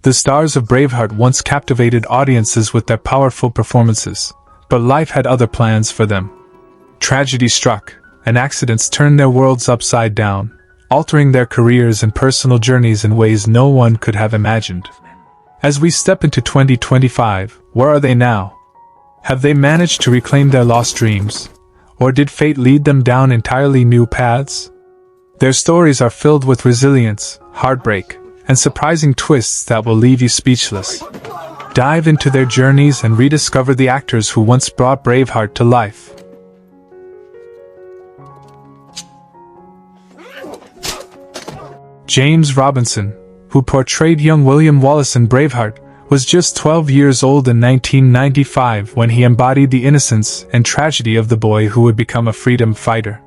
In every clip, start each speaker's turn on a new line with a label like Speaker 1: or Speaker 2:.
Speaker 1: The stars of Braveheart once captivated audiences with their powerful performances, but life had other plans for them. Tragedy struck, and accidents turned their worlds upside down, altering their careers and personal journeys in ways no one could have imagined. As we step into 2025, where are they now? Have they managed to reclaim their lost dreams? Or did fate lead them down entirely new paths? Their stories are filled with resilience, heartbreak, and surprising twists that will leave you speechless. Dive into their journeys and rediscover the actors who once brought Braveheart to life. James Robinson, who portrayed young William Wallace in Braveheart, was just 12 years old in 1995 when he embodied the innocence and tragedy of the boy who would become a freedom fighter.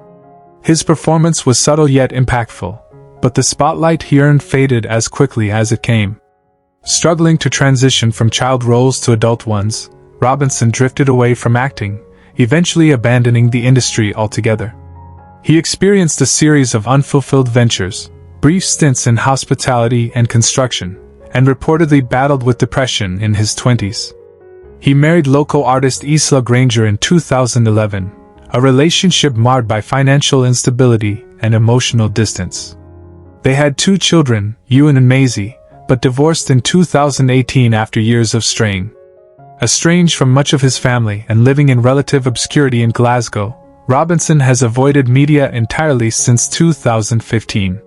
Speaker 1: His performance was subtle yet impactful, but the spotlight he earned faded as quickly as it came. Struggling to transition from child roles to adult ones, Robinson drifted away from acting, eventually abandoning the industry altogether. He experienced a series of unfulfilled ventures, brief stints in hospitality and construction, and reportedly battled with depression in his 20s. He married local artist Isla Granger in 2011, a relationship marred by financial instability and emotional distance. They had 2 children, Ewan and Maisie, but divorced in 2018 after years of straying. Estranged from much of his family and living in relative obscurity in Glasgow, Robinson has avoided media entirely since 2015.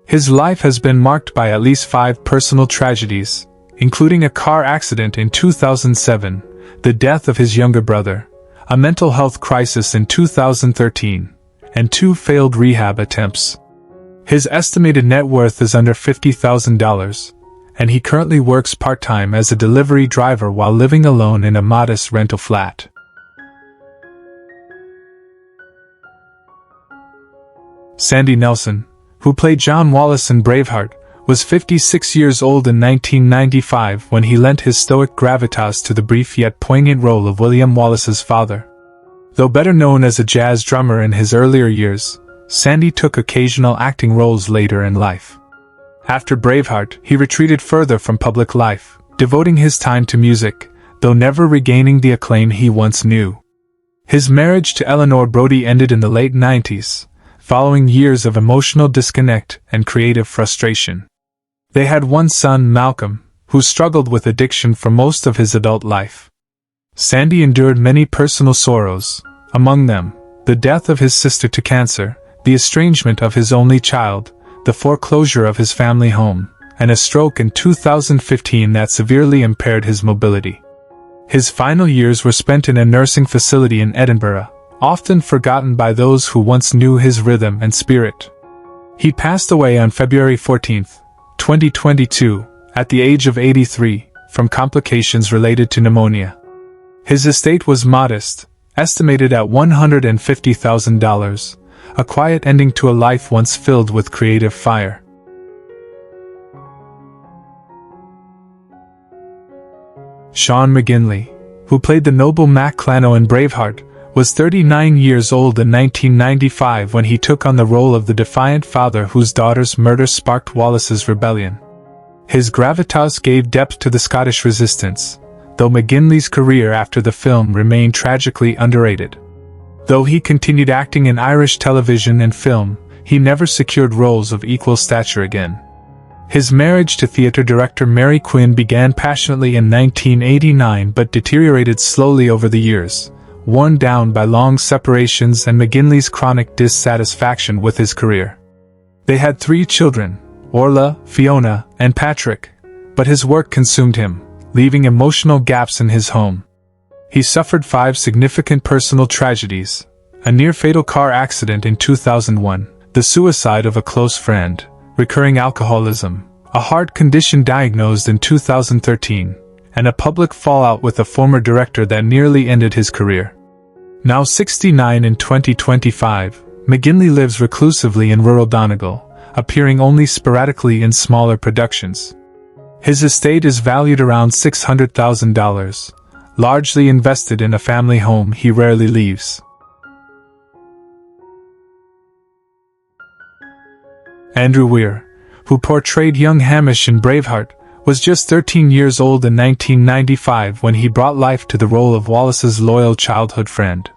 Speaker 1: His life has been marked by at least 5 personal tragedies, including a car accident in 2007, the death of his younger brother, a mental health crisis in 2013, and 2 failed rehab attempts. His estimated net worth is under $50,000, and he currently works part-time as a delivery driver while living alone in a modest rental flat. Sandy Nelson, who played John Wallace in Braveheart, was 56 years old in 1995 when he lent his stoic gravitas to the brief yet poignant role of William Wallace's father. Though better known as a jazz drummer in his earlier years, Sandy took occasional acting roles later in life. After Braveheart, he retreated further from public life, devoting his time to music, though never regaining the acclaim he once knew. His marriage to Eleanor Brodie ended in the late 90s, following years of emotional disconnect and creative frustration. They had one son, Malcolm, who struggled with addiction for most of his adult life. Sandy endured many personal sorrows, among them, the death of his sister to cancer, the estrangement of his only child, the foreclosure of his family home, and a stroke in 2015 that severely impaired his mobility. His final years were spent in a nursing facility in Edinburgh, often forgotten by those who once knew his rhythm and spirit. He passed away on February 14, 2022, at the age of 83, from complications related to pneumonia. His estate was modest, estimated at $150,000, a quiet ending to a life once filled with creative fire. Sean McGinley, who played the noble Mac Clano in Braveheart, was 39 years old in 1995 when he took on the role of the defiant father whose daughter's murder sparked Wallace's rebellion. His gravitas gave depth to the Scottish resistance, though McGinley's career after the film remained tragically underrated. Though he continued acting in Irish television and film, he never secured roles of equal stature again. His marriage to theatre director Mary Quinn began passionately in 1989 but deteriorated slowly over the years, worn down by long separations and McGinley's chronic dissatisfaction with his career. They had 3 children, Orla, Fiona, and Patrick, but his work consumed him, leaving emotional gaps in his home. He suffered 5 significant personal tragedies: a near-fatal car accident in 2001, the suicide of a close friend, recurring alcoholism, a heart condition diagnosed in 2013, and a public fallout with a former director that nearly ended his career. Now 69 in 2025, McGinley lives reclusively in rural Donegal, appearing only sporadically in smaller productions. His estate is valued around $600,000, largely invested in a family home he rarely leaves. Andrew Weir, who portrayed young Hamish in Braveheart, was just 13 years old in 1995 when he brought life to the role of Wallace's loyal childhood friend.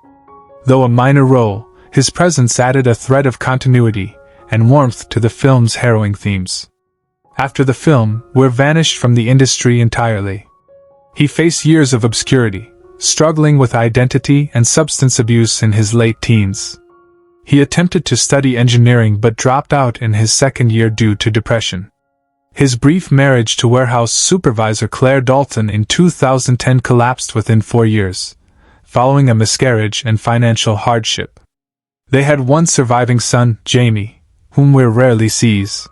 Speaker 1: Though a minor role, his presence added a thread of continuity and warmth to the film's harrowing themes. After the film, Weir vanished from the industry entirely. He faced years of obscurity, struggling with identity and substance abuse in his late teens. He attempted to study engineering but dropped out in his second year due to depression. His brief marriage to warehouse supervisor Claire Dalton in 2010 collapsed within 4 years, following a miscarriage and financial hardship. They had one surviving son, Jamie, whom Weir rarely sees.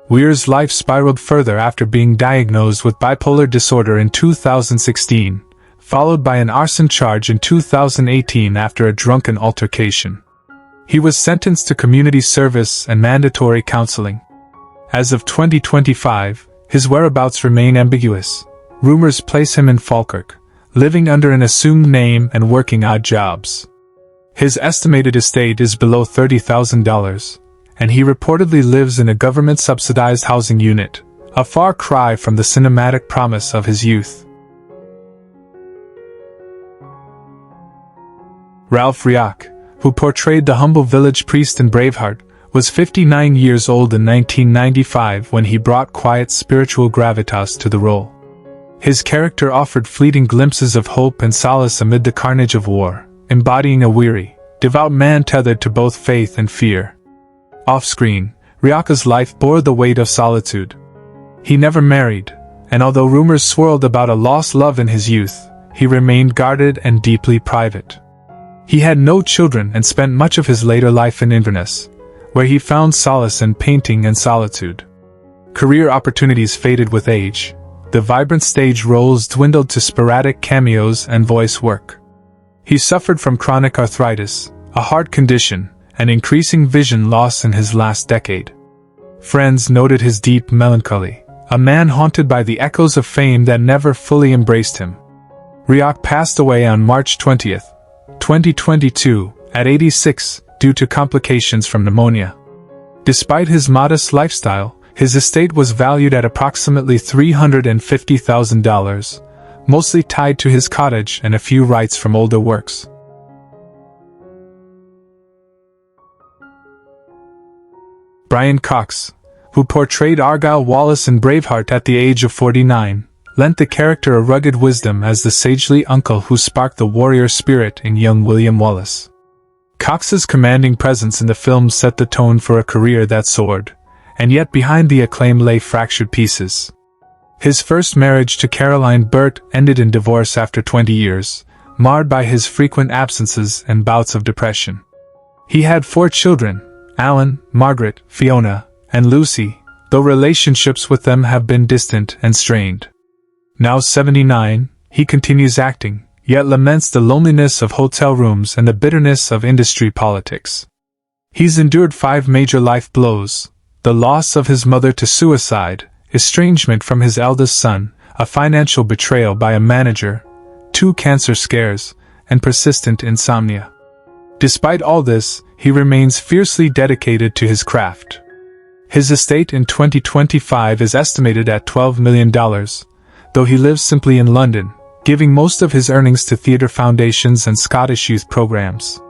Speaker 1: Weir's life spiraled further after being diagnosed with bipolar disorder in 2016, followed by an arson charge in 2018 after a drunken altercation. He was sentenced to community service and mandatory counseling. As of 2025, his whereabouts remain ambiguous. Rumors place him in Falkirk, living under an assumed name and working odd jobs. His estimated estate is below $30,000, and he reportedly lives in a government-subsidized housing unit, a far cry from the cinematic promise of his youth. Ralph Rioch, who portrayed the humble village priest in Braveheart, was 59 years old in 1995 when he brought quiet spiritual gravitas to the role. His character offered fleeting glimpses of hope and solace amid the carnage of war, embodying a weary, devout man tethered to both faith and fear. Off-screen, Rioch's life bore the weight of solitude. He never married, and although rumors swirled about a lost love in his youth, he remained guarded and deeply private. He had no children and spent much of his later life in Inverness, where he found solace in painting and solitude. Career opportunities faded with age. The vibrant stage roles dwindled to sporadic cameos and voice work. He suffered from chronic arthritis, a heart condition, and increasing vision loss in his last decade. Friends noted his deep melancholy, a man haunted by the echoes of fame that never fully embraced him. Rioch passed away on March 20, 2022, at 86, due to complications from pneumonia. Despite his modest lifestyle, his estate was valued at approximately $350,000, mostly tied to his cottage and a few rights from older works. Brian Cox, who portrayed Argyle Wallace in Braveheart at the age of 49, lent the character a rugged wisdom as the sagely uncle who sparked the warrior spirit in young William Wallace. Cox's commanding presence in the film set the tone for a career that soared, and yet behind the acclaim lay fractured pieces. His first marriage to Caroline Burt ended in divorce after 20 years, marred by his frequent absences and bouts of depression. He had 4 children, Alan, Margaret, Fiona, and Lucy, though relationships with them have been distant and strained. Now 79, he continues acting, yet laments the loneliness of hotel rooms and the bitterness of industry politics. He's endured 5 major life blows: the loss of his mother to suicide, estrangement from his eldest son, a financial betrayal by a manager, 2 cancer scares, and persistent insomnia. Despite all this, he remains fiercely dedicated to his craft. His estate in 2025 is estimated at $12 million, though he lives simply in London, giving most of his earnings to theatre foundations and Scottish youth programs.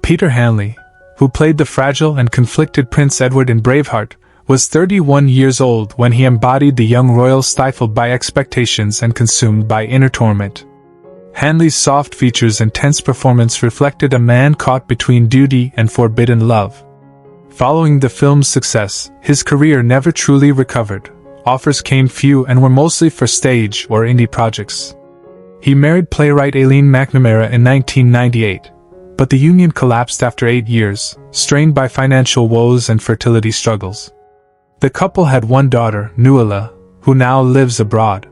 Speaker 1: Peter Hanley, who played the fragile and conflicted Prince Edward in Braveheart, was 31 years old when he embodied the young royal stifled by expectations and consumed by inner torment. Hanley's soft features and tense performance reflected a man caught between duty and forbidden love. Following the film's success, his career never truly recovered. Offers came few and were mostly for stage or indie projects. He married playwright Aileen McNamara in 1998, but the union collapsed after 8 years, strained by financial woes and fertility struggles. The couple had one daughter, Nuala, who now lives abroad.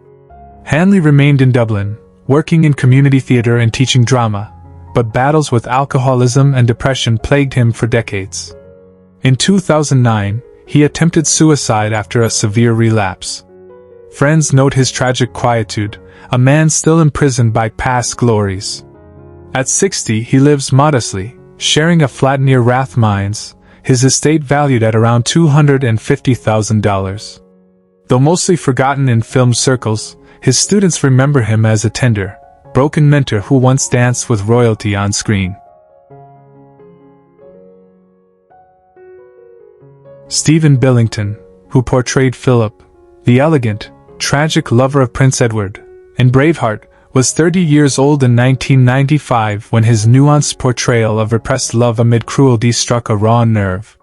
Speaker 1: Hanley remained in Dublin, working in community theatre and teaching drama, but battles with alcoholism and depression plagued him for decades. In 2009, he attempted suicide after a severe relapse. Friends note his tragic quietude, a man still imprisoned by past glories. At 60, he lives modestly, sharing a flat near Rathmines, his estate valued at around $250,000. Though mostly forgotten in film circles, his students remember him as a tender, broken mentor who once danced with royalty on screen. Stephen Billington, who portrayed Philip, the elegant, tragic lover of Prince Edward, in Braveheart, was 30 years old in 1995 when his nuanced portrayal of repressed love amid cruelty struck a raw nerve.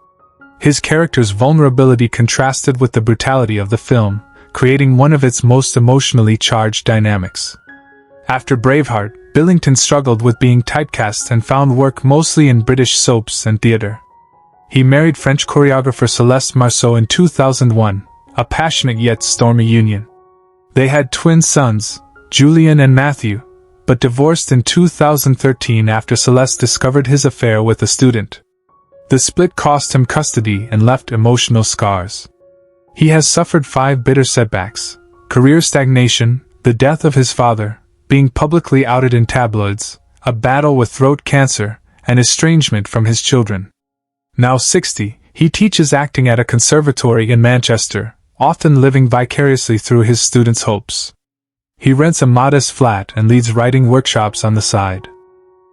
Speaker 1: His character's vulnerability contrasted with the brutality of the film, creating one of its most emotionally charged dynamics. After Braveheart, Billington struggled with being typecast and found work mostly in British soaps and theatre. He married French choreographer Céleste Marceau in 2001, a passionate yet stormy union. They had twin sons, Julian and Matthew, but divorced in 2013 after Céleste discovered his affair with a student. The split cost him custody and left emotional scars. He has suffered 5 bitter setbacks: career stagnation, the death of his father, being publicly outed in tabloids, a battle with throat cancer, and estrangement from his children. Now 60, he teaches acting at a conservatory in Manchester, often living vicariously through his students' hopes. He rents a modest flat and leads writing workshops on the side.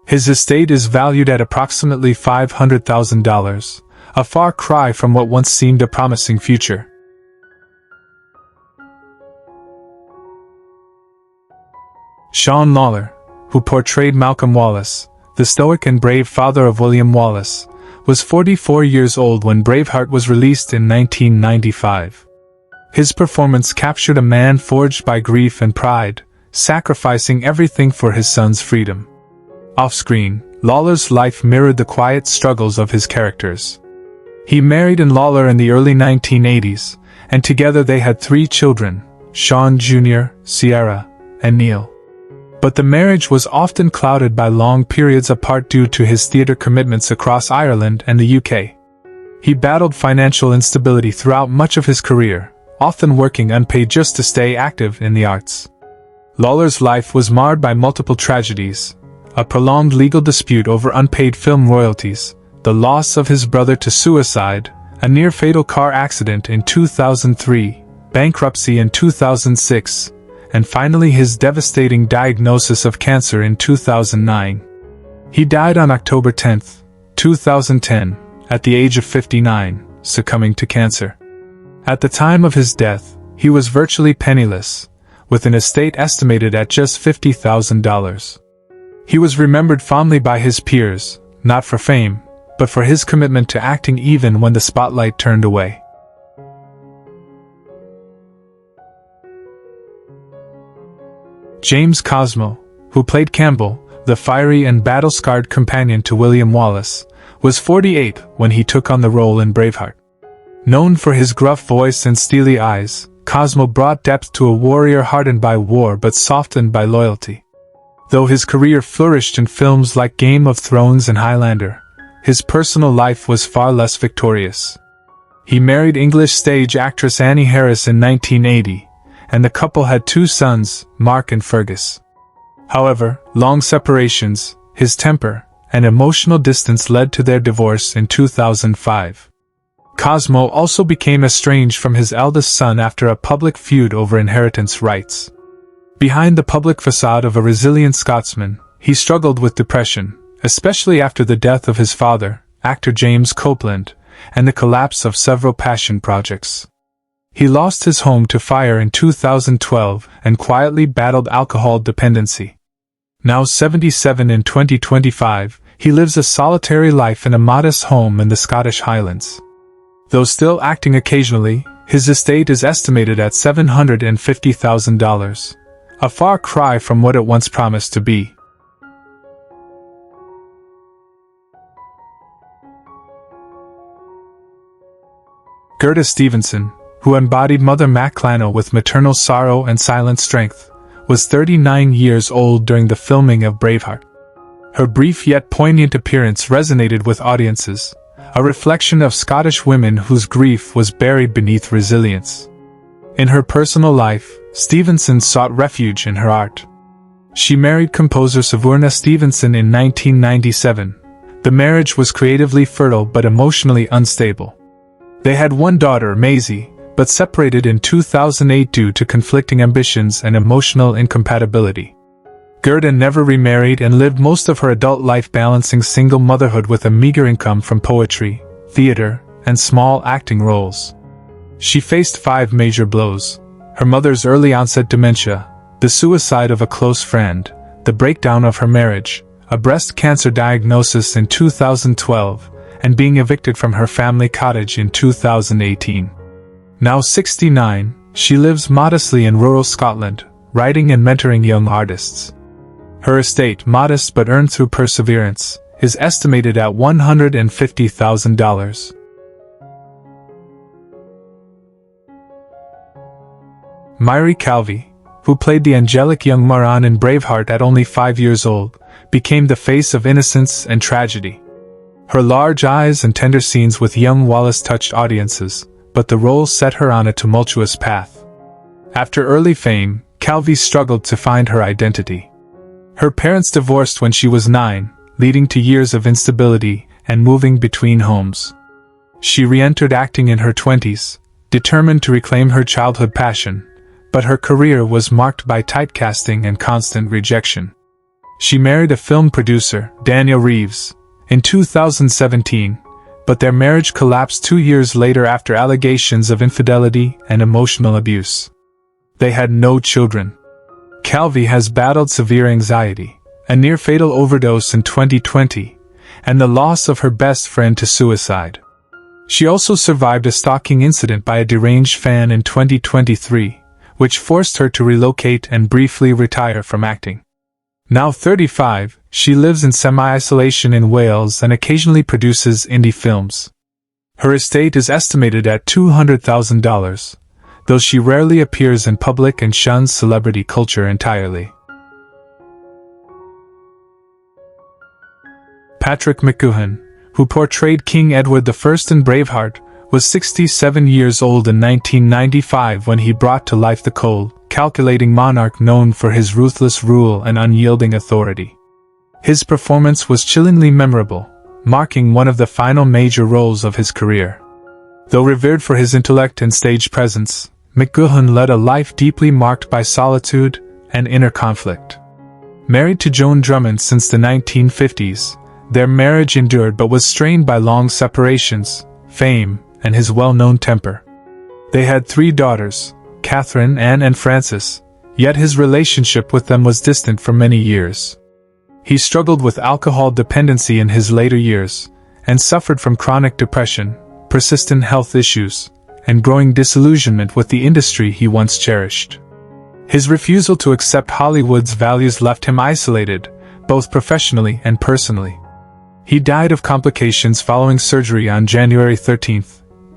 Speaker 1: His estate is valued at approximately $500,000, a far cry from what once seemed a promising future. Sean Lawler, who portrayed Malcolm Wallace, the stoic and brave father of William Wallace, was 44 years old when Braveheart was released in 1995. His performance captured a man forged by grief and pride, sacrificing everything for his son's freedom. Off-screen, Lawler's life mirrored the quiet struggles of his characters. He married Lawler in the early 1980s, and together they had 3 children, Sean Jr., Sierra, and Neil. But the marriage was often clouded by long periods apart due to his theatre commitments across Ireland and the UK. He battled financial instability throughout much of his career, often working unpaid just to stay active in the arts. Lawler's life was marred by multiple tragedies: a prolonged legal dispute over unpaid film royalties, the loss of his brother to suicide, a near-fatal car accident in 2003, bankruptcy in 2006, and finally his devastating diagnosis of cancer in 2009. He died on October 10, 2010, at the age of 59, succumbing to cancer. At the time of his death, he was virtually penniless, with an estate estimated at just $50,000. He was remembered fondly by his peers, not for fame, but for his commitment to acting even when the spotlight turned away. James Cosmo, who played Campbell, the fiery and battle-scarred companion to William Wallace, was 48 when he took on the role in Braveheart. Known for his gruff voice and steely eyes, Cosmo brought depth to a warrior hardened by war but softened by loyalty. Though his career flourished in films like Game of Thrones and Highlander, his personal life was far less victorious. He married English stage actress Annie Harris in 1980, and the couple had 2 sons, Mark and Fergus. However, long separations, his temper, and emotional distance led to their divorce in 2005. Cosmo also became estranged from his eldest son after a public feud over inheritance rights. Behind the public facade of a resilient Scotsman, he struggled with depression, especially after the death of his father, actor James Copeland, and the collapse of several passion projects. He lost his home to fire in 2012 and quietly battled alcohol dependency. Now 77 in 2025, he lives a solitary life in a modest home in the Scottish Highlands. Though still acting occasionally, his estate is estimated at $750,000, a far cry from what it once promised to be. Gerda Stevenson, who embodied Mother Maclano with maternal sorrow and silent strength, was 39 years old during the filming of Braveheart. Her brief yet poignant appearance resonated with audiences, a reflection of Scottish women whose grief was buried beneath resilience. In her personal life, Stevenson sought refuge in her art. She married composer Savorna Stevenson in 1997, The marriage was creatively fertile but emotionally unstable. They had one daughter, Maisie, but separated in 2008 due to conflicting ambitions and emotional incompatibility. Gerda never remarried and lived most of her adult life balancing single motherhood with a meager income from poetry, theater, and small acting roles. She faced 5 major blows: her mother's early onset dementia, the suicide of a close friend, the breakdown of her marriage, a breast cancer diagnosis in 2012, and being evicted from her family cottage in 2018. Now 69, she lives modestly in rural Scotland, writing and mentoring young artists. Her estate, modest but earned through perseverance, is estimated at $150,000. Mhairi Calvi, who played the angelic young Moran in Braveheart at only 5 years old, became the face of innocence and tragedy. Her large eyes and tender scenes with young Wallace touched audiences, but the role set her on a tumultuous path. After early fame, Calvi struggled to find her identity. Her parents divorced when she was 9, leading to years of instability and moving between homes. She re-entered acting in her 20s, determined to reclaim her childhood passion, but her career was marked by typecasting and constant rejection. She married a film producer, Daniel Reeves, in 2017, but their marriage collapsed 2 years later after allegations of infidelity and emotional abuse. They had no children. Calvi has battled severe anxiety, a near-fatal overdose in 2020, and the loss of her best friend to suicide. She also survived a stalking incident by a deranged fan in 2023, which forced her to relocate and briefly retire from acting. Now 35, she lives in semi-isolation in Wales and occasionally produces indie films. Her estate is estimated at $200,000, though she rarely appears in public and shuns celebrity culture entirely. Patrick McGoohan, who portrayed King Edward I in Braveheart, was 67 years old in 1995 when he brought to life the cold, calculating monarch known for his ruthless rule and unyielding authority. His performance was chillingly memorable, marking one of the final major roles of his career. Though revered for his intellect and stage presence, McGoohan led a life deeply marked by solitude and inner conflict. Married to Joan Drummond since the 1950s, their marriage endured but was strained by long separations, fame, and his well-known temper. They had 3 daughters, Catherine, Anne, and Frances, yet his relationship with them was distant for many years. He struggled with alcohol dependency in his later years, and suffered from chronic depression, persistent health issues, and growing disillusionment with the industry he once cherished. His refusal to accept Hollywood's values left him isolated, both professionally and personally. He died of complications following surgery on January 13,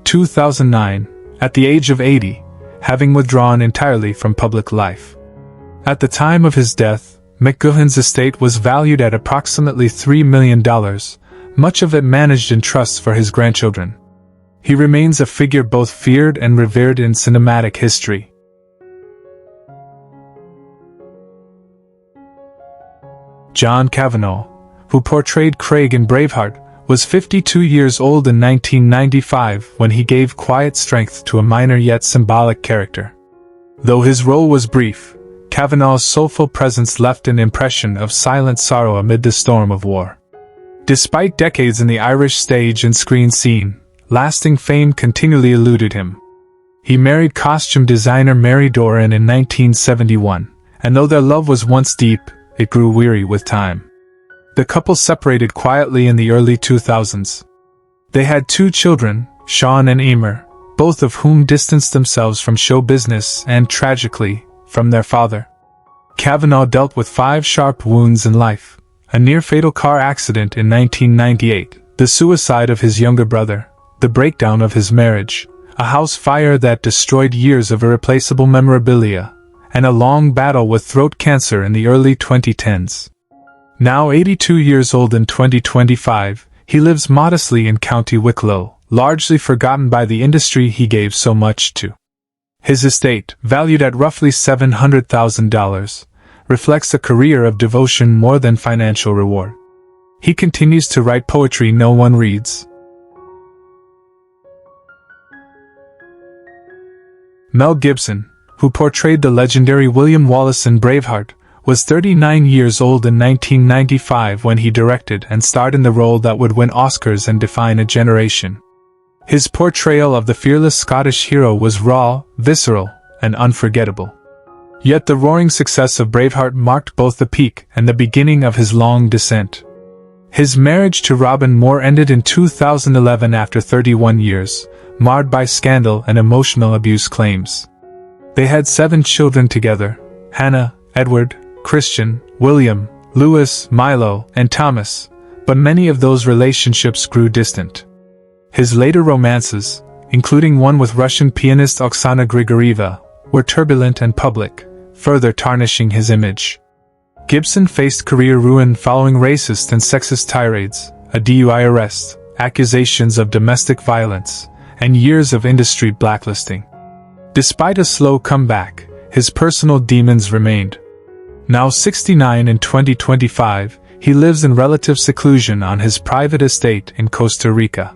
Speaker 1: 2009, at the age of 80, having withdrawn entirely from public life. At the time of his death, McGoohan's estate was valued at approximately $3 million, much of it managed in trusts for his grandchildren. He remains a figure both feared and revered in cinematic history. John Kavanagh, who portrayed Craig in Braveheart, was 52 years old in 1995 when he gave quiet strength to a minor yet symbolic character. Though his role was brief, Kavanagh's soulful presence left an impression of silent sorrow amid the storm of war. Despite decades in the Irish stage and screen scene, lasting fame continually eluded him. He married costume designer Mary Doran in 1971, and though their love was once deep, it grew weary with time. The couple separated quietly in the early 2000s. They had 2 children, Sean and Emer, both of whom distanced themselves from show business and, tragically, from their father. Kavanagh dealt with 5 sharp wounds in life: a near-fatal car accident in 1998, the suicide of his younger brother, the breakdown of his marriage, a house fire that destroyed years of irreplaceable memorabilia, and a long battle with throat cancer in the early 2010s. Now 82 years old in 2025, he lives modestly in County Wicklow, largely forgotten by the industry he gave so much to. His estate, valued at roughly $700,000, reflects a career of devotion more than financial reward. He continues to write poetry no one reads. Mel Gibson, who portrayed the legendary William Wallace in Braveheart, was 39 years old in 1995 when he directed and starred in the role that would win Oscars and define a generation. His portrayal of the fearless Scottish hero was raw, visceral, and unforgettable. Yet the roaring success of Braveheart marked both the peak and the beginning of his long descent. His marriage to Robin Moore ended in 2011 after 31 years, marred by scandal and emotional abuse claims. They had 7 children together: Hannah, Edward, Christian, William, Louis, Milo, and Thomas, but many of those relationships grew distant. His later romances, including one with Russian pianist Oksana Grigorieva, were turbulent and public, further tarnishing his image. Gibson faced career ruin following racist and sexist tirades, a DUI arrest, accusations of domestic violence, and years of industry blacklisting. Despite a slow comeback, his personal demons remained. Now 69 in 2025, he lives in relative seclusion on his private estate in Costa Rica.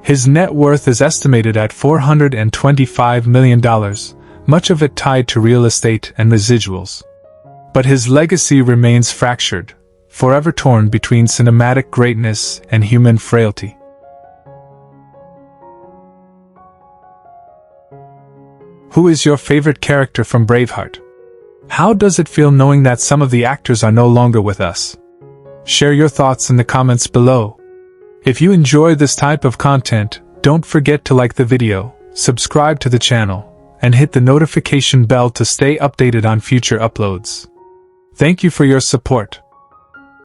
Speaker 1: His net worth is estimated at $425 million, much of it tied to real estate and residuals. But his legacy remains fractured, forever torn between cinematic greatness and human frailty. Who is your favorite character from Braveheart? How does it feel knowing that some of the actors are no longer with us? Share your thoughts in the comments below. If you enjoy this type of content, don't forget to like the video, subscribe to the channel, and hit the notification bell to stay updated on future uploads. Thank you for your support.